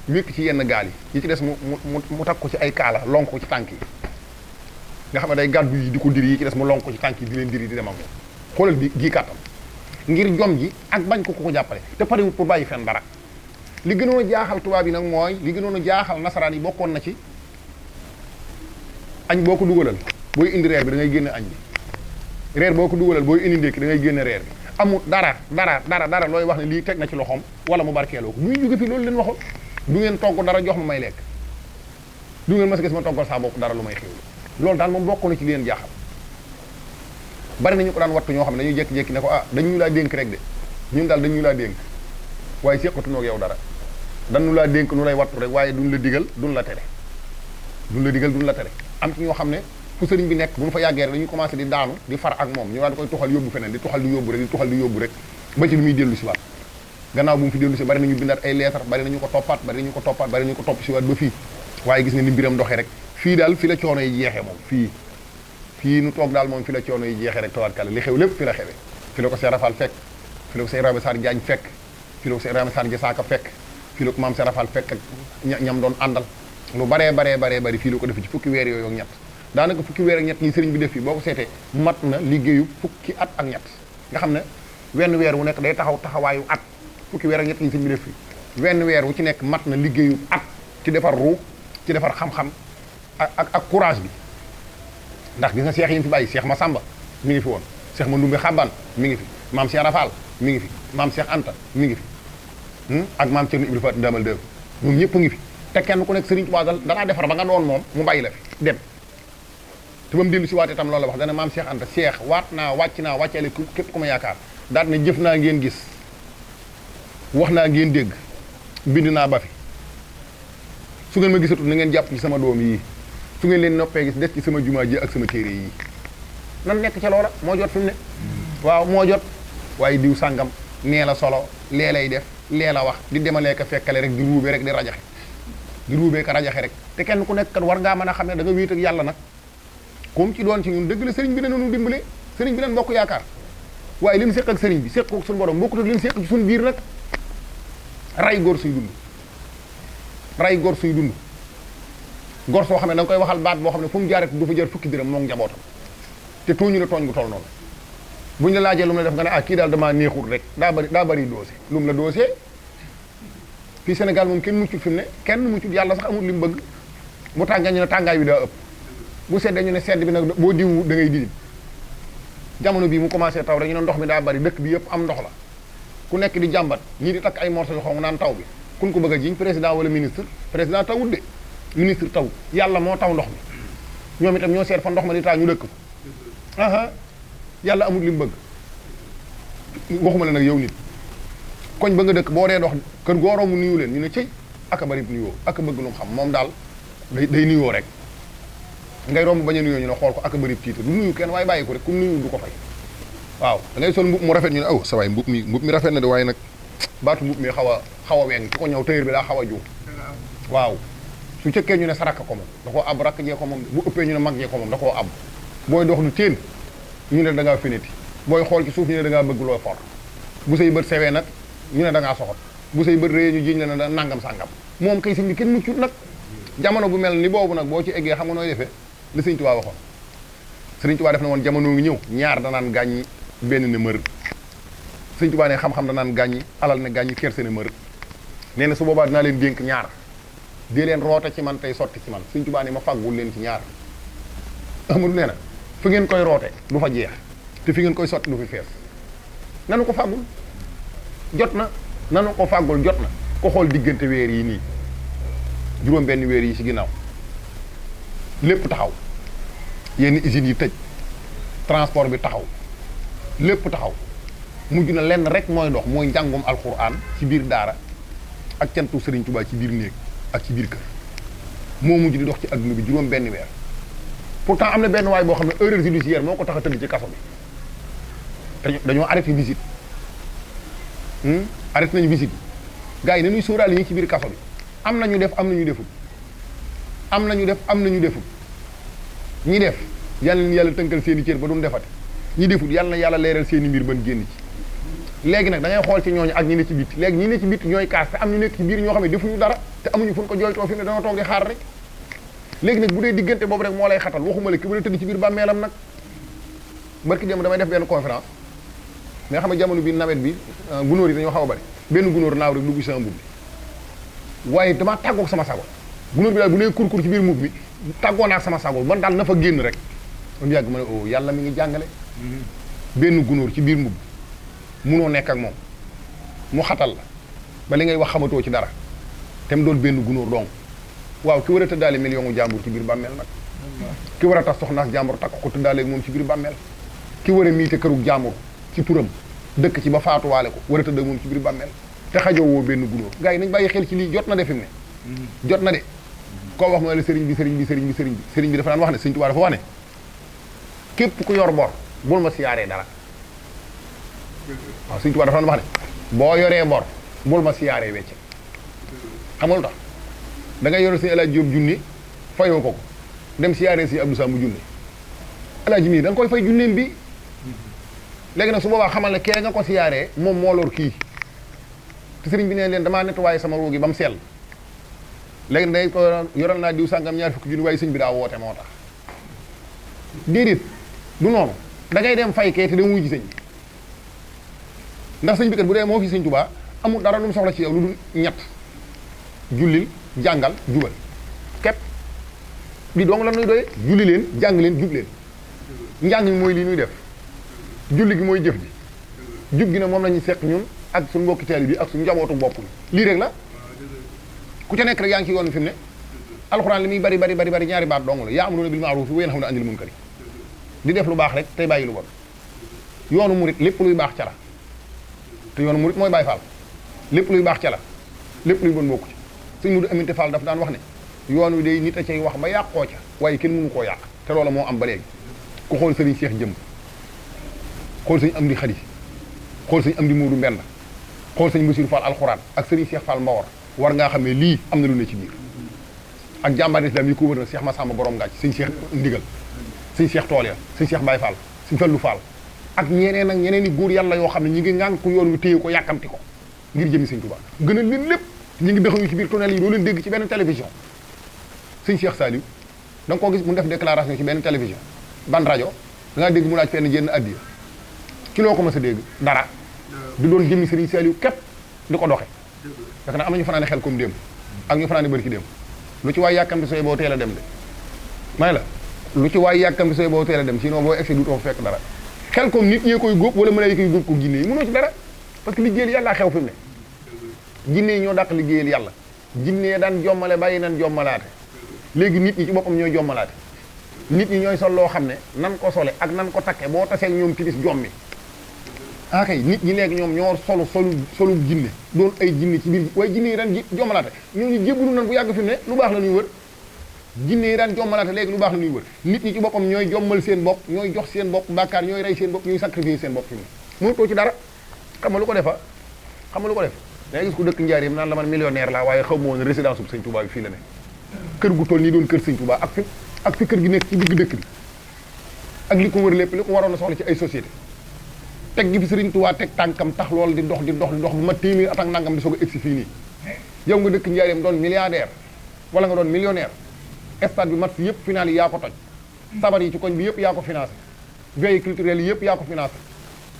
wékk ci yenn gaal yi ci des mu takk ko ci ay kaala lonk ko ci tànk yi nga xam ne day gàddu yi di ko diri yi ci des mu lonk ko ci tànk yi di leen diri di dem ak moom xoolal bi gii kàttam ngir jom ji ak bañ ko jàppale te parewul pour bàyyi fen dara li gënoon a jaaxal tubaab yi nag mooy li gënoon a jaaxal nasaraan yi bokkoon na ci añ boo ko dugalal booy indi reer bi da ngay génne añ bi reer boo ko dugalal booy indi ndékki da ngay génne reer bi amul dara looy wax ne lii teg na ci loxoom wala mu barkeeloo ko muy jóge fi loolu leen waxoon du ngeen togg dara jox ma may lekk du ngeen mas a gis ma toggal saa bopp dara lu may xewlu loolu daal moom bokk na ci leen jaaxal bari nañu ko daan wattu ñoo xam ne dañuy jékki-jékki ne ko dañu laa dénk rek de ñun daal dañu laa dénk waaye séqatuñoo ak yow dara dañu laa dénk nu lay wattu rek waaye duñ la digal duñ la tere am ci ñoo xam ne fu sëriñ bi nekk bu ñu fa yàggee rek dañuy commencé di daanu di far ak moom ñu daal di koy tuxal yóbbu feneen di tuxal di yóbbu rek ba ci li muy dellu si waat gannaaw bu mu fi dellu si bari nañu bindaat ay leetar bari nañu ko topp si waat ba fii waaye gis nga ni mbiram doxee rek fii daal fi la coono yi jeexee moom fii nu toog daal moom fi la coono yi jeexee rek tawaat li xew lépp fi la xewee fi la ko Cheikh Rafal fekk fi la ko Cheikh Ibrahima Sarr Diagne fekk fi la ko Cheikh Ibrahima Sarr Jasaaka fekk fi la ko maam Cheikh Rafal fekk ak ñam doon àndal lu baree bari fii la ko def ci fukki weer yooyu ak ñett daanaka fukki weer ak ñett ñi sëriñ bi def fii boo ko seetee mat na liggéeyu fukki at ak ñett nga xam ne wenn weer wu nekk day taxawaayu at fukki weer ak ñett ñi sëriñ bi def fii wenn weer wu ci nekk mat na liggéeyu at ci defar ruux ci defar xam-xam ak courage bi ndax gis nga seex yi fi bàyyi Seex Masamba mi ngi fi woon Seex Mandumbe Xaban mi ngi fi maam Cheikh Rafal mi ngi fi maam Cheikh Anta mi ngi fi ak maam Cerno Ibra Faati Ndamal Dëw ñoom ñëpp ngi fi te kenn ku nekk Sëriñ Tuubaa danaa defar ba nga doon moom mu bàyyi la fi dem te ba mu dellu si waat itam loolu la wax dana maam Cheikh Anta Cheikh wàcceele képp ku ma yaakaar daal ne jëf naa ngeen gis wax naa ngeen dégg bind naa ba fi su ngeen ma gisatul na ngeen jàpp ci sama doom yii su ngeen leen noppee gis des ci sama jumaa ji ak sama téere yii nan nekk ca loola moo jot fi mu ne waaw moo jot waaye diw sàngam nee la solo lee lay def lee la wax di demalee ko fekkale rek di ruubee rek di rajaxe di ruubee ko rajaxe rek te kenn ku nekk kat war ngaa mën a xam ne da nga wéet ak yàlla nag comme ci doon ci ñun dëgg la sëriñ bi ne noonu dimbale sëriñ bi nan bokk yaakaar waaye li ñu séq ak sëriñ bi séq ko suñu borom bokkut ak li ñu séq ci suñu biir nag ray góor suy dund gor soo xam ne da nga koy waxal baat boo xam ne fu mu jaaret du fa jar fukki dërëm moom njabootam te tooñu la tooñ gu toll noonu buñ la laajee lu mu la def nga ne kii daal damaa neexul rek daa bari doose lu mu la doosee fii Sénégal moom kenn muccut fi mu ne kenn muccut yàlla sax amul li mu bëgg bu tàngaa ñu ne tàngaay bi daa ëpp bu seddee ñu ne sedd bi nag boo diwu da ngay dilim jamono bii mu commencé taw rek ñu ne ndox mi daa bari dëkk bi yëpp am ndox la ku nekk di jàmbat ñii di takk ay morceaux yu xonq naan taw bi kun ko bëgg a jiñ président wala ministre président tawut de ministre taw yàlla moo taw ndox mi ñoom itam ñoo seet fa ndox ma di taa ñu dëkk fa yàlla amul li mu bëgg waxuma la nag yow nit koñ ba nga dëkk boo dee dox kër goo romb nuyu leen ñu ne cëy aka bari nuyoo aka bëgg lu mu xam moom daal day nuyoo rek ngay romb bañ a nuyoo ñu ne xool ko aka bari titre du nuyu kenn waaye bàyyi ko rek ku nuyu du ko fay waaw da ngay sol mbub mu rafet ñu ne sa waay mbub mi rafet na de waaye nag baatu mbub mi xaw a weng ki ko ñëw tëyër bi daa xaw a juum waaw su cëkkee ñu ne sa rakk ko moom da koo ab rakk jee ko moom bu ëppee ñu ne mag jee ko moom da koo ab booy dox du teen ñu ne da ngaa fénéti booy xool ci suuf ñu ne da ngaa bëgg looy for bu say bët sewee nag ñu ne da ngaa soxot bu say bët réyee ñu jiñ la ne da nangam sàngam moom kay sëñ bi kenn muccut nag jamono bu mel ni boobu nag boo ci eggee xam nga nooy defee li sëñ Tuubaa waxoon sëñ Tuubaa def na woon jamono ngi ñëw ñaar danaan gàññi benn ne mër sëñ Tuubaa ne xam-xam danaan gàññi alal ne gàññi kerse ne mër nee na su boobaa dinaa leen dénk ñaar di leen roote ci man tey sotti ci man sëñ Tuubaa ne ma fàggul leen ci ñaar amul nee na fi ngeen koy roote du fa jeex te fi ngeen koy sotti du fi fees nanu ko fàggul jot na nanu ko fàggul jot na ko xool diggante weer yi nii juróom benn weer yi ci ginnaaw lépp taxaw yenn usines yi tëj transport bi taxaw lépp taxaw mujj na lenn rek mooy dox mooy njàngum alxuraan ci biir daara ak cantu Sëriñ Tuubaa ci biir néeg ak ci biir kër moo mujj di dox ci adduna bi juróom benn weer pourtant am na benn waay boo xam ne erreur judiciaire moo ko tax a tëdd ci kaso bi dañoo arrêté visite arrêté nañu visite gars yi nañuy sóoraale ñi ci biir kaso bi am na ñu def am na ñu deful am na ñu def am na ñu deful ñi def yàlla na yàlla tënkal seen i cër ba duñ defate ñi deful yàlla na yàlla leeral seen i mbir ban génn ci léegi nag da ngay xool ci ñooñu ak ñi ne ci bitti léegi ñi ne ci bitti ñooy kaas te am ñu nekk ci biir ñoo xam ne defuñu dara te amuñu fu ñu ko jooytoo fi mu ne danga toog di xaar rek léegi nag bu dee diggante boobu rek moo lay xatal waxuma la ki mën a tëdd ci biir bàmmeelam nag barki dem damay def benn conférence mais xam nga jamono bi nawet bi gunóor yi dañoo xaw a bari benn gunóor naaw rek dugg sama mbubb bi waaye damaa tàggoog sama sago gunóor bi daal bu nee kurkur ci biir mbubb bi tàggoo naa ak sama sago man daal na fa génn rek am yàgg ma ne oh yàlla mi ngi jàngale benn gunóor ci biir mbubb munoo nekk ak moom mu xatal la ba li ngay wax xamatoo ci dara te mu doon benn gunóor donc waaw ki war a tëddaale million mu jàmbur ci biir bàmmeel nag ki war a tas soxnaas jàmbur takk ko tëddaaleeg moom ci biir bàmmeel ki war a miite kërug jàmbur ci turam dëkk ci ba faatuwaale ko war a tëdd ak moom ci biir bàmmeel te xajoo woo benn gunóor gars yi nañ bàyyi xel ci lii jot na de fi mu ne jot na de koo wax mooy la sëriñ bi sëriñ bi dafa daan wax ne sëriñ Tuubaa dafa wax ne képp ku yor bor bul ma siyaaree dara waaw sëriñ Tuubaa dafa daan wax ne boo yoree bor bul ma siyaaree wecce xam nga lu tax da ngay yore si El Hadj Diop junni fayoo ko dem siyaaree si Abdou Samb junni El Hadj mii da nga koy fay junneem bi léegi nag su boobaa xamal ne kee nga ko siyaaree moom moo lor kii te sëriñ bi ne leen damaa nettoyé sama ruu gi ba mu sell léegi day ko yoral naa diw sàngam ñaar fukki junni waaye sëñ bi daa woote moo tax déedéet du noonu da ngay dem fay kee te dem wuy ji sëñ bi ndax sëñ bi kat bu dee moo fi sëñ Tuubaa amul dara lu mu soxla ci yow lu dul ñett jullil jàngal jubal képp li dong la nuy doye julli leen jàng leen jub leen njàng mi mooy lii nuy def julli gi mooy jëf ji jub gi nag moom la ñuy seq ñun ak suñu mbokki taalibe bi ak suñu njabootu bopp lii rek la ku ca nekk rek yaa ngi ci yoon fi mu ne alxuraan li muy bari ñaari baat dong la ya'muruuna bil ma'ruufi wa yanhawna 'anil munkari di def lu baax rek tey bàyyi lu bon yoonu murit lépp luy baax ca la te yoonu murit mooy Baay Faal lépp luy baax ca la lépp luy bon bokku ci sëñ Mudu Aminta Fall dafa daan wax ne yoon wi day nit a cay wax ba yàqoo ca waaye kenn mënu koo yàq te loola moo am ba léegi ku xool sëriñ Cheikh Jëmb xool sëñ Amdi Xadi xool sëñ Amdi Moodu Mbend xool sëñ Basiru Fall alxuraan ak sëriñ Cheikh Fall Mbawar war ngaa xam ne lii am na lu ne ci biir ak jàmbaar islam yi ko wër na Cheikh Massamba borom ngàcc sëñ Cheikh Ndigal sëñ Cheikh Tool ya sëñ Cheikh Baye Fall sëñ Fallu Fall ak ñeneen ak ñeneen i góor yàlla yoo xam ne ñi ngi ngànk ko yoon wi téye ko yàkkamti ko ngir jëmi sëñ Tuubaa gën a leen lépp ñi ngi dëxañu ci biir tunnel yi doo leen dégg ci benn télévision sëñ Cheikh Saliou da nga koo gis mu def déclaration ci benn télévision ban rajo da ngaa dégg mu laaj fenn jenn addiya ci loo ko mës a dégg dara di doon jëmi sëriñ Saliou képp di ko doxe fekk na am na ñu fanaane xel comme démb ak ñu fanaane bëri ki démb lu ci waay yàkkamti sooy boo teel a dem de may la lu ci waay yàkkamti sooy boo teel a dem sinon boo egsi du too fekk dara xel comme nit ñee koy góob wala mën a koy góob ko ginne yi mënoo ci dara parce que liggéeyal yàllaa xew fi mu ne jinne yi ñoo dàq liggéeyal yàlla jinne yi daan jommale bàyyi nan jommalaate léegi nit ñi ci boppam ñooy jommalaate nit ñi ñooy sol loo xam ne nan ko sole ak nan ko takke boo tasee ñoom timis jommi ah kay nit ñi léegi ñoom ñoo solu jinne doon ay jinne ci biir waaye jinne yi daan jommalaate ñooñu jébbalu nan bu yàgg fi mu ne lu baax la ñuy wër jinne yi daan jommalaate léegi lu baax la ñuy wër nit ñi ci boppam ñooy jommal seen bopp ñooy jox seen bopp bàkkaar ñooy rey seen bopp ñooy sacrifier seen bopp fi mu ne mënutoo ci dara xam nga lu ko defa xam nga lu ko def dangay gis ku dëkk Njaaréem naan la man millionnaire la waaye xaw ma woon résidence bu sëñ Touba bi fii la ne kër gu toll nii doon kër sëñ Touba ak fi kër gi nekk ci digg dëkk bi ak li ko wër lépp li ko waroon a soxla ci ay société teg gi fi sëriñ Touba teg tànkam tax loolu di dox bu ma téeméer at ak nangam di soog a egsi fii nii yow nga dëkk Njaaréem doon milliardaire wala nga doon millionnaire stade bi match yëpp final yi yaa ko toj sabar yi ci koñ bi yëpp yaa ko financé veille culturelle yi yëpp yaa ko financé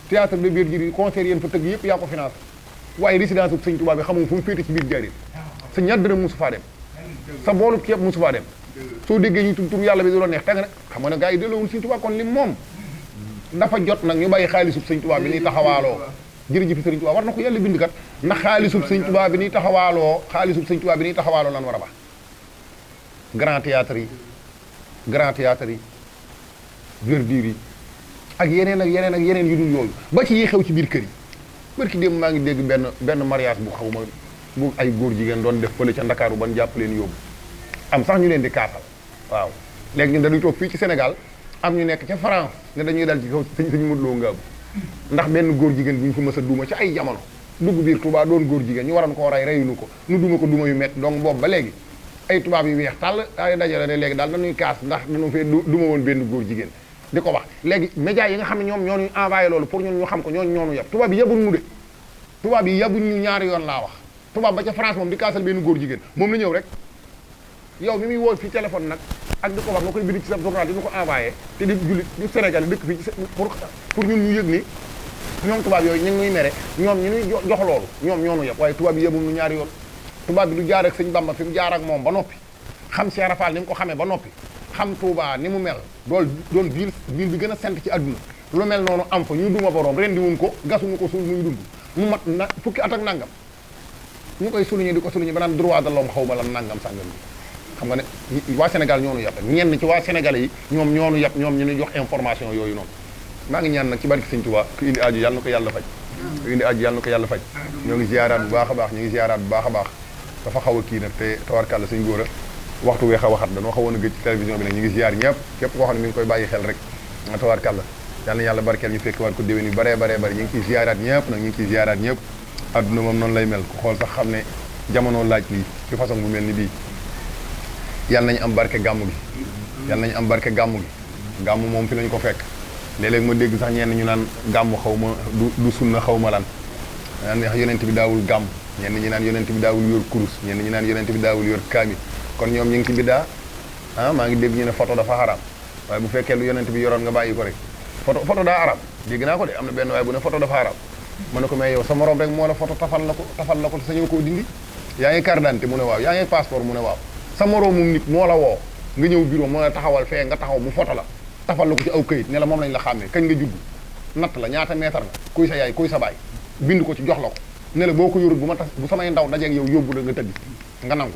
théâtre de Bergerie concert yéen fa tëgg yëpp yaa ko financé waaye résidence bu sëñ Tuubaa bi xamoo fu mu féete ci biir Njaaréem sa ñaar dërëm mosu faa dem sa boolu ceeb mosu faa dem soo déggee ñu tur yàlla bi du la neex te nga ne xam nga ne gars yi delloowul sëñ Tuubaa kon lim moom dafa jot nag ñu bàyyi xaalisub sëñ Tuubaa bi ñuy taxawaaloo jërëjëf sëriñ Tuubaa war na ko yàlla bind kat ndax xaalisub sëñ Tuubaa bi ñuy taxawaaloo lan war a baax grand théâtre yi verdure yi ak yeneen yu dul yooyu ba ci yi xew ci biir kër yi barki démb maa ngi dégg benn mariage bu xaw ma bu ay góor jigéen doon def fële ca Ndakaaru ban jàpp leen yóbbu am sax ñu leen di kaasal waaw léegi ñun dañuy toog fii ci Sénégal am ñu nekk ca France ne dañuy dal ci kaw sëñ Modou Lo Ngabou ndax benn góor jigéen bu ñu fa mës a duuma ci ay jamono dugg biir Touba doon góor jigéen ñu waroon koo rey reyuñu ko nu duma ko duma yu métti donc boobu ba léegi ay tubaab yu weex tàll ay dajale ne léegi daal dañuy kaas ndax dañu fee duma woon benn góor jigéen di ko wax léegi médias yi nga xam ne ñoom ñoo ñu envoyé loolu pour ñun ñu xam ko ñoonu yab tubaab yi yabuñ ñu de tubaab yi yabuñ ñu ñaari yoon laa wax tubaab ba ca France moom di kaasal benn góor jigéen moom la ñëw rek yow mi muy woo fi téléphone nag ak di ko wax nga koy bind ci sa journal di ñu ko envoyé te di jullit di Sénégal dëkk fii pour ñun ñu yëg ni ñoom tubaab yooyu ñu ngi ñuy mere ñoom ñu ñuy jox loolu ñoom ñoonu yëpp waaye tubaab yi yebul ñu ñaari yoon tubaab bi du jaar ak sëñ Bamba fi mu jaar ak moom ba noppi xam Cheikh Rafal ni mu ko xamee ba noppi xam Touba ni mu mel doon ville bi gën a sant ci àdduna lu mel noonu am fa ñu duma borom ren di wuñ ko gasuñu ko suul muy dund mu mat na fukki at ak nangam ñu koy souligné di ko souligné ba naan droit de l'homme xaw ma lan nangam sàngam bi xam nga ne waa Sénégal ñoonu yàpp ñenn ci waa Sénégalais yi ñoom ñoonu yàpp ñoom ñu ñuy jox information yooyu noonu maa ngi ñaan nag ci barke Sëñ Tuubaa ku indi aju yàlla na ko yàlla faj ku indi aju yàlla na ko yàlla faj ñoo ngi ziaraat bu baax a baax ñu ngi ziaraat bu baax a baax dafa xaw a kii nag te tawarkàlla Sëñ Góora waxtu wee xaw a xat dañoo xawoon a gëj ci télévision bi nag ñu ngi ziar ñëpp képp koo xam ne mi ngi koy bàyyi xel rek tawarkàlla yàlla na yàlla barkeel ñu fekk waat ko déwén yu baree baree bari ñu ngi ciy ziaraat ñëpp nag ñu ngi ciy ziaraat ñëpp adduna moom noonu lay mel ku xool sax xam ne jamono laaj lii ci façon bu mel ni bii yàlla nañu am barke gàmmu gi yàlla nañu am barke gàmmu gi gàmmu moom fi lañu ko fekk léeg-léeg ma dégg sax ñenn ñu naan gàmmu xaw ma du sunna xaw ma lan naan yonent bi daawul gàmm ñenn ñi naan yonent bi daawul yor kurus ñenn ñi naan yonent bi daawul yor kaamil kon ñoom ñu ngi ci biddaa maa ngi dégg ñu ne photo dafa xaraam waaye bu fekkee lu yonent bi yoroon nga bàyyi ko rek photo daa araam dégg naa ko de am na benn waaye bu ne photo dafa araam ma ne ko mais yow sa morom rek moo la photo tafal la ko te sañoo koo dindi yaa ngi carte d'identité mu ne waaw yaa ngi passeport mu ne waaw sa moroomum nit moo la woo nga ñëw bureau moo la taxawal fee nga taxaw mu photo la tafal la ko ci aw këyit ne la moom lañ la xàmmee kañ nga judd natt la ñaata meetar nga kuy sa yaay kuy sa baay bind ko ci jox la ko ne la boo ko yorul bu samay ndaw dajeeg yow yóbbu la nga tëdd nga nangu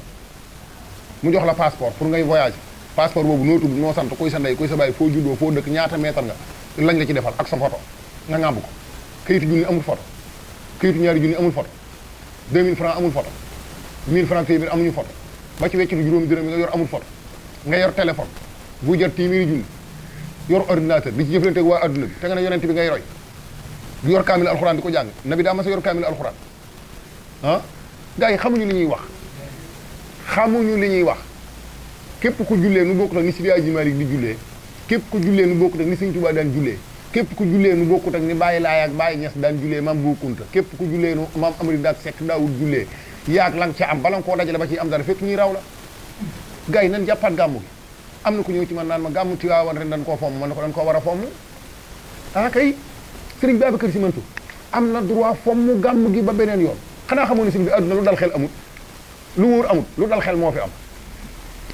mu jox la passeport pour ngay voyage passeport boobu noo tudd noo sant kuy sa ndey kuy sa baay foo juddoo foo dëkk ñaata meetar nga lañ la ci defal ak sa photo nga ŋàmb ko këyitu junni amul photo këyitu ñaari junni amul photo 2000 francs amul photo 1000 francs téeméer amuñu photo ba ci weccitu juróomi dërëm yi nga yor amul photo nga yor téléphone bu jar téeméeri junni yor ordinateur di ci jëflante ak waa adduna bi te nga ne yonent bi ngay roy di yor kaamil alxuraan di ko jàng nabi daa ma sa yor kaamil alxuraan gars yi xamuñu li ñuy wax xamuñu li ñuy wax képp ku jullee nu bokkut ak ni Seydi Hadji Malick di jullee képp ku jullee nu bokkut ak ni Sëñ Tuubaa daan jullee képp ku jullee nu bokkut ak ni Baye Laay ak Baye Ñas daan jullee maam Bou Kounta képp ku jullee nu maam Amari Daak Seck daawul jullee yaag lang ca am bala nga koo dajale ba ciy am dara fekk ñuy raw la gars yi nan jàppaat gàmmu gi am na ku ñëw ci man naan ma gàmmu Tiwaawan ren dañ koo fomm man na ko dañ koo war a fomm kay Sëriñ Babacar Sy Mansour am na droit fomm gàmmu gi ba beneen yoon xanaa xamoon ne sëriñ bi àdduna lu dal xel amut lu wóor amut lu dal xel moo fi am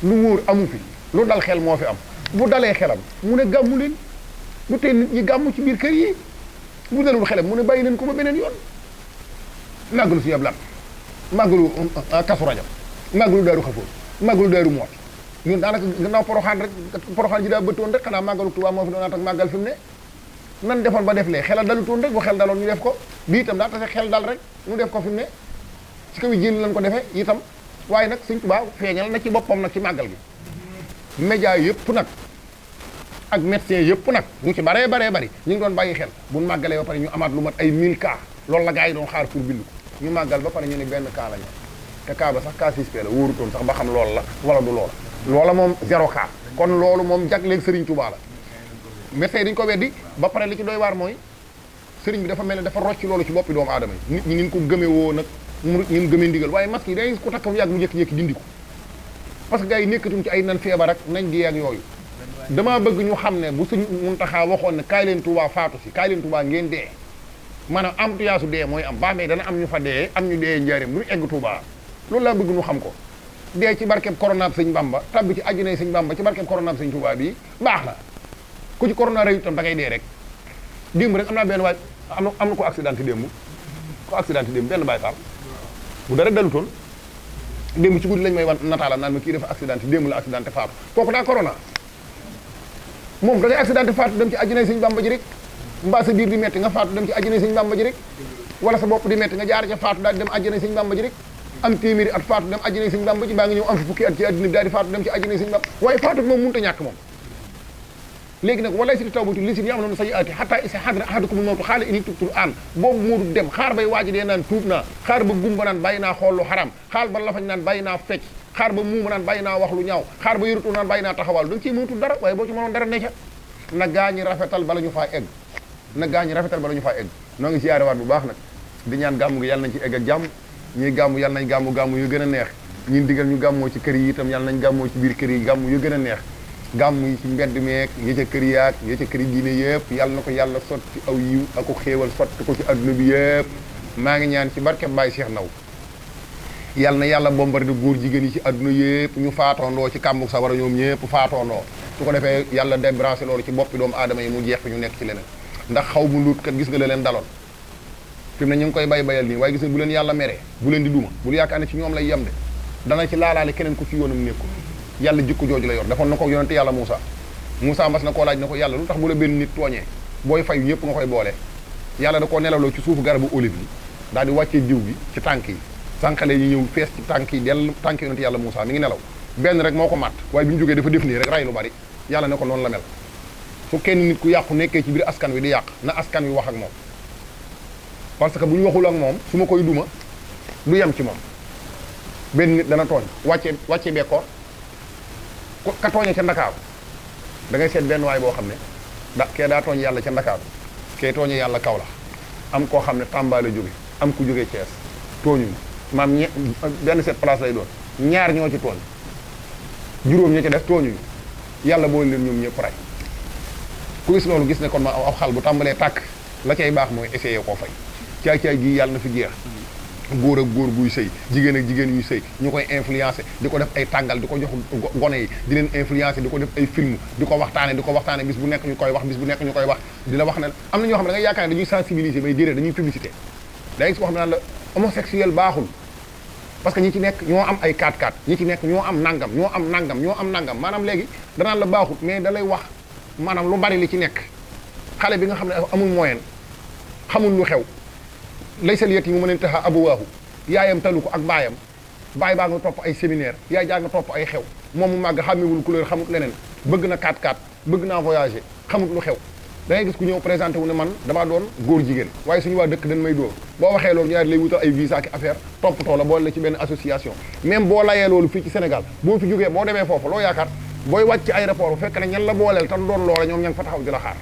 lu wóor amu fi lu dal xel moo fi am bu dalee xelam mu ne gàmmu leen bu tee nit ñi gàmmu ci biir kër yi bu dalul xelam mu ne bàyyi leen ko ba beneen yoon màggalu si yablaat màggalu Kazu Rajab màggalu Daaru Xafoor màggalu Daaru Muxti ñun daanaka gannaaw poroxaan rek poroxaan ji daa bëttoon rek xanaa màggalu Tuubaa moo fi doonaat ak màggal fi mu ne nan defoon ba def lee xelal dalutoon rek bu xel daloon ñu def ko bii itam daa tase xel dal rek ñu def ko fi mu ne ci kaw yi jénn lañ ko defee itam waaye nag Sëñ Tuubaa feeñal na ci boppam nag ci màggal gi média yëpp nag ak médecin yëpp nag ñu ci baree bari ñu ngi doon bàyyi xel bu ñu màggalee ba pare ñu amaat lu mat ay 1000 cas loolu la gars yi doon xaar pour bind ko ñu màggal ba pare ñu ne benn cas la ñu te cas ba sax cas suspect la wóorutoon sax ba xam loolu la wala du loola moom 0 cas kon loolu moom jagleeg Serigne Touba la médecin yi dañu ko weddi ba pare li ci doy waar mooy Serigne bi dafa mel ne dafa rocc loolu ci boppi doomu aadama yi nit ñi ni ko gëmee woo nag mu ñu gëmee ndigal waaye masque yi day ko takk mu yàgg mu jékki-jékki dindi ko parce que gars yi nekkatuñ ci ay nan feebar ak nañ di ak yooyu damaa bëgg ñu xam ne bu Sëñ Muntaxa waxoon ne kaay leen Touba faatu si kaay leen Touba ngeen dee maanaam am tuyaasu dee mooy am baa mais dana am ñu fa dee am ñu dee njaareem duñu egg Touba loolu laa bëgg ñu xam ko dee ci barkeb corona Sëñ Bamba tabbi ci àjjana Sëñ Bamba ci barkeb corona Sëñ Touba bi baax na ku ci corona rey itam da ngay dee rek démb rek am naa benn waay am na ko accidenté démb benn Baay Faal bu dara dalutoon démb ci guddi lañ may wan nataala naan ma kii dafa accidenté démb la accidenté faatu kooku daa corona moom da ngay accidenté faatu dem ci àjjana Sëñ Bamba ji rek mbaa sa biir di metti nga faatu dem ci àjjana Sëñ Bamba ji rek wala sa bopp di metti nga jaar ca faatu daal di dem àjjana Sëñ Bamba ji rek am téeméeri at faatu dem àjjana Sëñ Bamba ji baa nga ñëw am fi fukki at ci àddina bi daal di faatu dem ci àjjana Sëñ Bamba waaye faatu moom mënut a ñàkk moom léegi nag wala si tawbatu li si ñu am noonu say aati xataa isa xadra ahadukum mawtu xaala ini tubtul an boobu moo du dem xaar bay waaji dee naan tuub naa xaar ba gumba naan bàyyi naa xool lu xaram xaar ba lafañ naan bàyyi naa fecc xaar ba muuma naan bàyyi naa wax lu ñaaw xaar ba yurutu naan bàyyi naa taxawal da nga ciy mënatul dara waaye boo ci mënoon dara ne ca na gaañi rafetal bala ñu faa egg na gaañi rafetal bala ñu faa egg noo ngi siyaare waat bu baax nag di ñaan gàmmu gi yàlla nañ ci egg ak jàmm ñuy gàmmu yàlla nañ gàmmu yu gën a neex ñun digal ñu gàmmoo ci kër yi itam yàlla nañ gàmmoo ci biir kër yi gàmmu yu gën a neex gàmmu yi ci mbedd meek yi ca kër yaak yi ca kër yi diine yëpp yàlla na ko yàlla sotti aw yiw ak ko xéewal sotti ko ci adduna bi yëpp maa ngi ñaan ci barke Baye Cheikh Ndaw yàlla na yàlla bombardé góor jigéen yi ci adduna yëpp ñu faatoondoo ci kàmbug sa war a ñoom ñëpp faatoondoo su ko defee yàlla débranché loolu ci boppi doomu aadama yi mu jeex fi ñu nekk ci leneen ndax xaw bu luut kat gis nga la leen daloon fi mu ne ñu ngi koy bayal nii waaye gis nga bu leen yàlla meree bu leen di duma bul yaakaar ne ci ñoom lay yem de dana ci laalaale keneen ku ci yoonam nekkul yàlla jikko jooju la yor defoon na ko yonente yàlla Moussa mas na koo laaj na ko yàlla lu tax bu la benn nit tooñee booy fayu ñëpp nga koy boole yàlla da koo nelawloo ci suufu garabu olive bi daal di wàccee jiw bi ci tànk yi sànqale yi ñëw fees ci tànk yi dell tànk yonente yàlla Moussa mi ngi nelaw benn rek moo ko màtt waaye bi mu jógee dafa def nii rek ray lu bari yàlla ne ko noonu la mel su kenn nit ku yàqu nekkee ci biir askan wi di yàq na askan wi wax ak moom parce que bu ñu waxul ak moom su ma koy duma du yem ci moom benn nit dana tooñ wàcce bekkoor ka tooñe ca Ndakaaru da ngay seet benn waay boo xam ne kee daa tooñ yàlla ca Ndakaaru kee tooñe yàlla Kaolack am koo xam ne Tamba la jóge am ku jóge Thiès tooñuñu maam benn seet place lay doon ñaar ñoo ci tooñ juróom ña ca def tooñuñu yàlla boole leen ñoom ñëpp rey ku gis loolu gis ne kon ma aw xal bu tàmbalee tàkk la cay baax mooy essayer koo fay caay-caay gii yàlla na fi jeex góor ak góor buy sëy jigéen ak jigéen yuy sëy ñu koy influencer di ko def ay tàngal di ko jox gone yi di leen influencer di ko def ay film di ko waxtaane bis bu nekk ñu koy wax bis bu nekk ñu koy wax di la wax ne am na ñoo xam ne da ngay yaakaar ne dañuy sensibiliser mais déedéet dañuy publicité day gis ko xam ne naan la homosexuel baaxul parce que ñi ci nekk ñoo am ay 4x4 ñi ci nekk ñoo am nangam maanaam léegi danaan la baaxul mais da lay wax maanaam lu bari li ci nekk xale bi nga xam ne amul moyen xamul lu xew laysal yatiimu man intahaa abawaahu yaayam talu ko ak baay baa nga topp ay séminaire yaay jaa nga topp ay xew moom mu màgg xàmmewul couleur xamut leneen bëgg na 4x4 bëgg naa voyager xamut lu xew da ngay gis ku ñëw présenté wu ne man damaa doon góor jigéen waaye suñu waa dëkk dañ may dóor boo waxee loolu ñaari lay wutal ay visa ki affaire toppatoo la boole la ci benn association même boo layee loolu fii ci Sénégal boo fi jógee boo demee foofu loo yaakaar booy wàcc ci aéroport bu fekk ne ñan la booleel te doon loola ñoom ña ngi fa taxaw di la xaar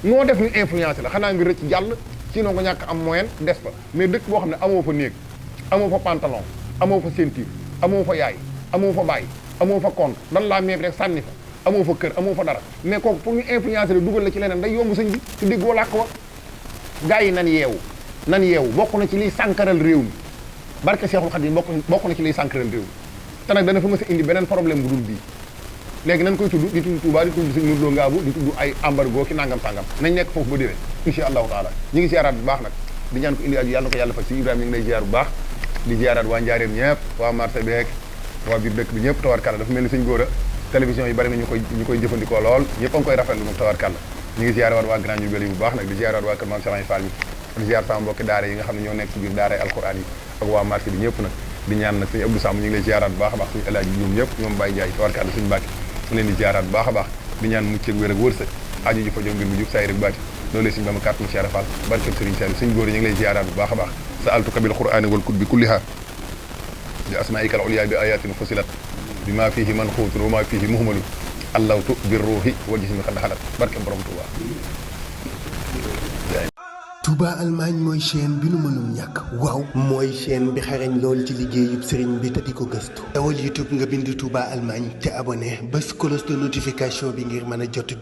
noo def ñu influencé la xanaa nga rëcc jàll sinon nga ñàkk am moyen des fa mais dëkk boo xam ne amoo fa néeg amoo fa pantalon amoo fa ceinture amoo fa yaay amoo fa baay amoo fa compte dan laa meeb rek sànni fa amoo fa kër amoo fa dara mais kooku pour ñu influencer la dugal la ci leneen day yomb sëñ bi su déggoo làkk wa gars yi nan yeewu bokk na ci liy sànkaral réew mi barke Seexul Xadiim bokk na ci liy sànkaral réew mi te nag dana fa mës a indi beneen problème bu dul bii léegi nañ koy tudd di tudd Touba di tudd sëñ Modou Lo Ngaabu di tudd ay embargo ki nangam sangam nañ nekk foofu ba déwén insha allahu taala ñu ngi ziaraat bu baax nag di ñaan ko indi aju yàlla na ko yàlla faj si Ibrahima ñu ngi lay ziar bu baax di ziaraat waa Njaaréem ñëpp waa marché beek waa biir dëkk bi ñëpp tawarkàlla dafa mel ni sëñ Góora télévision yi bari na ñu koy jëfandikoo lool ñëpp a ngi koy rafetlu moom tawarkàlla ñu ngi ziar waat waa Grand Diourbel yi bu baax nag di ziar waat waa kër Maam Serigne Fall yi di ziar sama mbokki daara yi nga xam ne ñoo nekk ci biir daara alquran yi ak waa marché bi ñëpp nag di ñaan nag sëñ Abdou Samb ñu ngi lay ziaraat bu baax a baax suñu El Hadji ñoom ñëpp ñoom Baye Ndiaye tawarkàlla suñu Mbàkke ñu leen di ziaraat bu baax a baax di ñaan mucc ak wér ak wërsëg aju ji fa jox ngir bu jug saay rek baati loolu suñu bama carte Cheikh Fall barke Serigne Sall suñu góor ñu ngi lay ziaraat bu baax a baax sa altuka bil qur'ani wal kutbi kulliha bi asmaa'ika al ulya bi ayatin fusilat bi ma fihi manxuutun wa ma fihi muhmalun allawtu bir ruuhi wal jismi xad xalat barke borom Touba. Touba Allemagne mooy chaîne bi nu mënul ñàkk waaw mooy chaîne bi xarañ lool ci liggéeyub sëriñ bi te di ko gëstu dawal YouTube nga bind Touba Allemagne te abonné bés cloche de notification bi ngir mën a jot